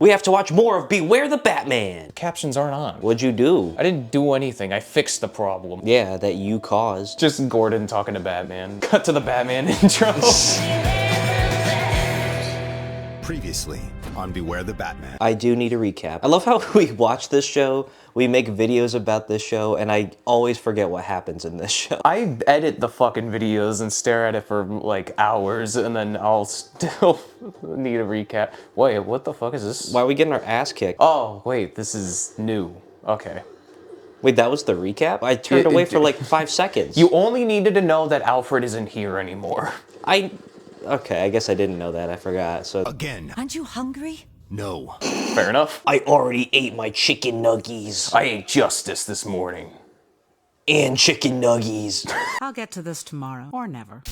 We have to watch more of Beware the Batman. Captions aren't on. What'd you do? I didn't do anything. I fixed the problem. Yeah, that you caused. Just Gordon talking to Batman. Cut to the Batman intro. Previously on Beware the Batman. I do need a recap. I love how we watch this show, we make videos about this show, and I always forget what happens in this show. I edit the fucking videos and stare at it for like hours, and then I'll still need a recap. Wait, what the fuck is this? Why are we getting our ass kicked? Oh, wait, this is new. Okay. Wait, that was the recap? I turned away for like 5 seconds. You only needed to know that Alfred isn't here anymore. Okay, I guess I didn't know that. I forgot. So Again. Aren't you hungry? No. Fair enough. I already ate my chicken nuggies. I ate Justice this morning. And chicken nuggies. I'll get to this tomorrow, or never.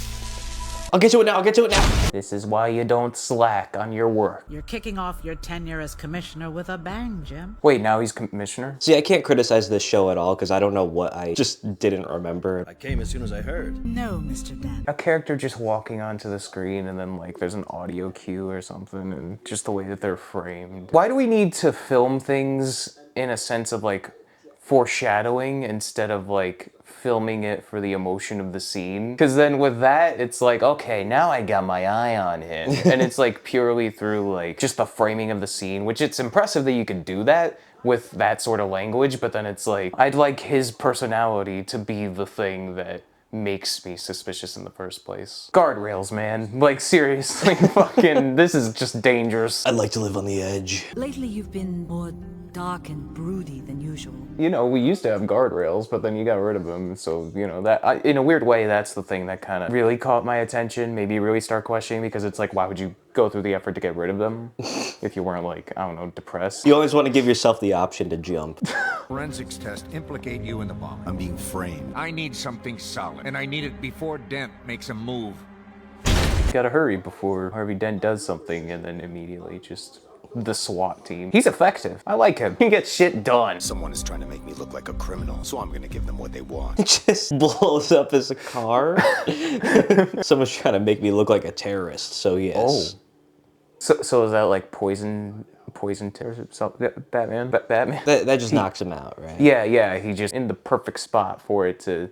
I'll get to it now. I'll get to it now. This is why you don't slack on your work. You're kicking off your tenure as commissioner with a bang, Jim. Wait, now he's commissioner? See, I can't criticize this show at all because I don't know what I just didn't remember. I came as soon as I heard. No, Mr. Dan. A character just walking onto the screen and then like there's an audio cue or something and just the way that they're framed. Why do we need to film things in a sense of like foreshadowing instead of like filming it for the emotion of the scene? Because then with that, it's like, okay, now I got my eye on him. And it's like purely through like just the framing of the scene, which it's impressive that you can do that with that sort of language, but then it's like, I'd like his personality to be the thing that makes me suspicious in the first place. Guardrails, man. Like, seriously, fucking, this is just dangerous. I'd like to live on the edge. Lately, you've been more dark and broody than usual. You know, we used to have guardrails, but then you got rid of them, so, you know, that, in a weird way, that's the thing that kind of really caught my attention, made me really start questioning, because it's like, why would you go through the effort to get rid of them if you weren't, like, I don't know, depressed? You always want to give yourself the option to jump. Forensics test implicate you in the bomb. I'm being framed. I need something solid, and I need it before Dent makes a move. You gotta hurry before Harvey Dent does something, and then immediately just the SWAT team. He's effective. I like him. He gets shit done. Someone is trying to make me look like a criminal, so I'm gonna give them what they want. Just blows up his car. Someone's trying to make me look like a terrorist, so yes. Oh. So is that like poison terrorist? Batman? Batman? That just knocks him out, right? Yeah, he just in the perfect spot for it to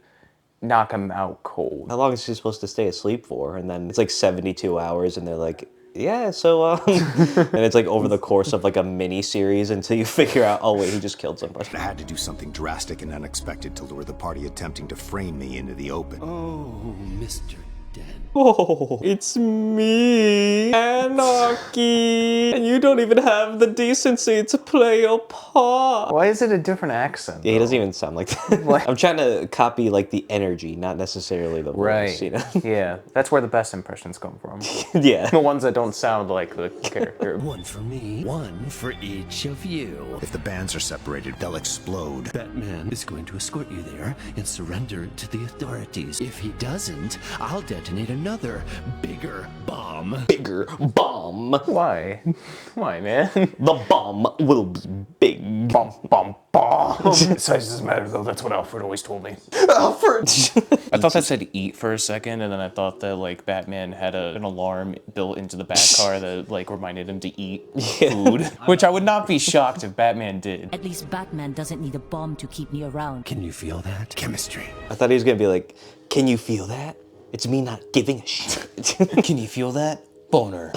knock him out cold. How long is he supposed to stay asleep for? And then it's like 72 hours and they're like, yeah, so, and it's like over the course of like a mini series until you figure out, oh wait, he just killed somebody. I had to do something drastic and unexpected to lure the party attempting to frame me into the open. Oh, Mr. Dent. Oh, it's me, Anarchy, and you don't even have the decency to play your part. Why is it a different accent? Yeah, he doesn't even sound like that. I'm trying to copy like the energy, not necessarily the voice, you know? Yeah, that's where the best impressions come from. Yeah. The ones that don't sound like the character. One for me, one for each of you. If the bands are separated, they'll explode. Batman is going to escort you there and surrender to the authorities. If he doesn't, I'll detonate another bigger bomb. Bigger bomb. Why? Why, man? The bomb will be big. Bomb, bomb, bomb. Size doesn't matter, though. That's what Alfred always told me. Alfred! I thought that said eat for a second, and then I thought that, like, Batman had an alarm built into the Batcar that, like, reminded him to eat food. Which I would not be shocked if Batman did. At least Batman doesn't need a bomb to keep me around. Can you feel that? Chemistry. I thought he was gonna be like, can you feel that? It's me not giving a shit. Can you feel that? Boner.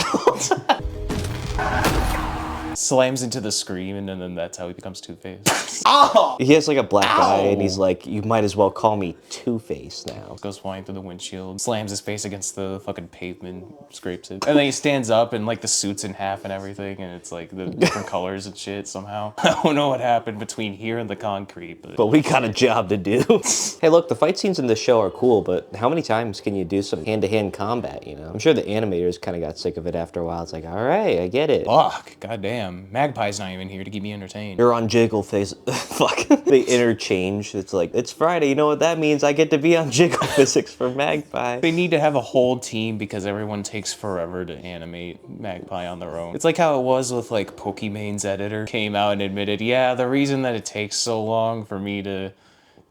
Slams into the screen, and then that's how he becomes Two-Face. Oh! He has like a black eye, and he's like, you might as well call me Two-Face now. Goes flying through the windshield, slams his face against the fucking pavement, scrapes it. And then he stands up, and like the suit's in half and everything, and it's like the different colors and shit somehow. I don't know what happened between here and the concrete, but But we got a job to do. Hey, look, the fight scenes in this show are cool, but how many times can you do some hand-to-hand combat, you know? I'm sure the animators kind of got sick of it after a while. It's like, all right, I get it. fuck, goddamn. Magpie's not even here to keep me entertained. You're on Jiggle Face. Fuck. They interchange. It's like, it's Friday. You know what that means? I get to be on Jiggle Physics for Magpie. They need to have a whole team because everyone takes forever to animate Magpie on their own. It's like how it was with like Pokemon's editor came out and admitted, yeah, the reason that it takes so long for me to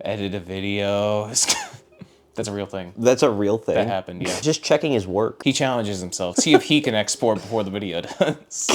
edit a video is that's a real thing. That's a real thing. That happened, yeah. Just checking his work. He challenges himself. See if he can export before the video does.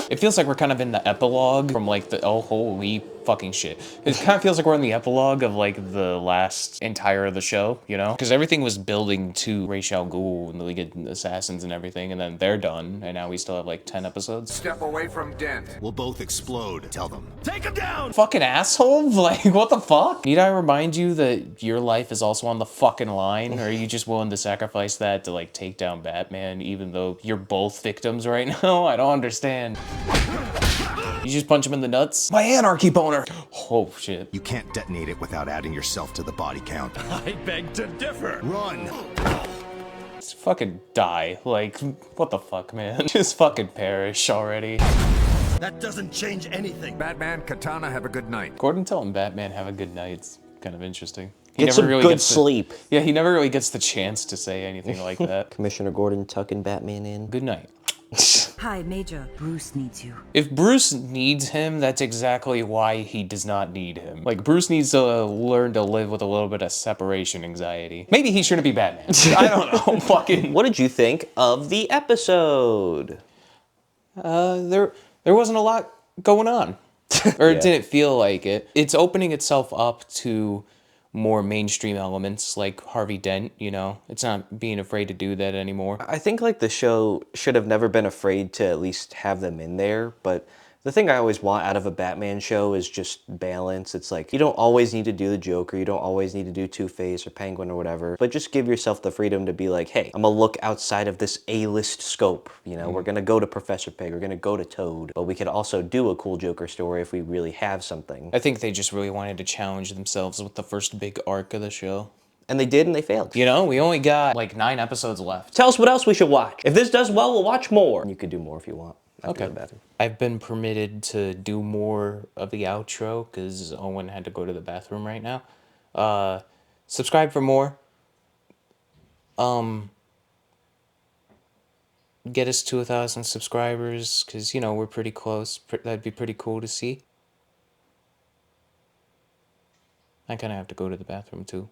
It feels like we're kind of in the epilogue from like the, oh, holy fucking shit. It kind of feels like we're in the epilogue of like the last entire of the show, you know? Because everything was building to Ra's al Ghul and the League of Assassins and everything, and then they're done, and now we still have like 10 episodes. Step away from Dent. We'll both explode. Tell them. Take him down! Fucking asshole? Like, what the fuck? Need I remind you that your life is also on the fucking line? Or are you just willing to sacrifice that to like take down Batman, even though you're both victims right now? I don't understand. You just punch him in the nuts? My anarchy boner! Oh, shit. You can't detonate it without adding yourself to the body count. I beg to differ. Run! Just fucking die. Like, what the fuck, man? Just fucking perish already. That doesn't change anything. Batman, Katana, have a good night. Gordon telling Batman have a good night. It's kind of interesting. He Get some good gets sleep. Yeah, he never really gets the chance to say anything like that. Commissioner Gordon tucking Batman in. Good night. Hi, Major. Bruce needs you. If Bruce needs him, that's exactly why he does not need him. Like, Bruce needs to learn to live with a little bit of separation anxiety. Maybe he shouldn't be Batman. I don't know. Fucking. What did you think of the episode? There wasn't a lot going on. Or it didn't feel like it. It's opening itself up to more mainstream elements like Harvey Dent, you know? It's not being afraid to do that anymore. I think like the show should have never been afraid to at least have them in there, but the thing I always want out of a Batman show is just balance. It's like, you don't always need to do the Joker, you don't always need to do Two-Face or Penguin or whatever, but just give yourself the freedom to be like, hey, I'm gonna look outside of this A-list scope, you know? We're gonna go to Professor Pig, we're gonna go to Toad, but we could also do a cool Joker story if we really have something. I think they just really wanted to challenge themselves with the first big arc of the show. And they did, and they failed. You know, we only got like 9 episodes left. Tell us what else we should watch. If this does well, we'll watch more. You could do more if you want. After the bathroom. I've been permitted to do more of the outro because Owen had to go to the bathroom right now. Subscribe for more. Get us to 1,000 subscribers because, you know, we're pretty close. That'd be pretty cool to see. I kind of have to go to the bathroom too.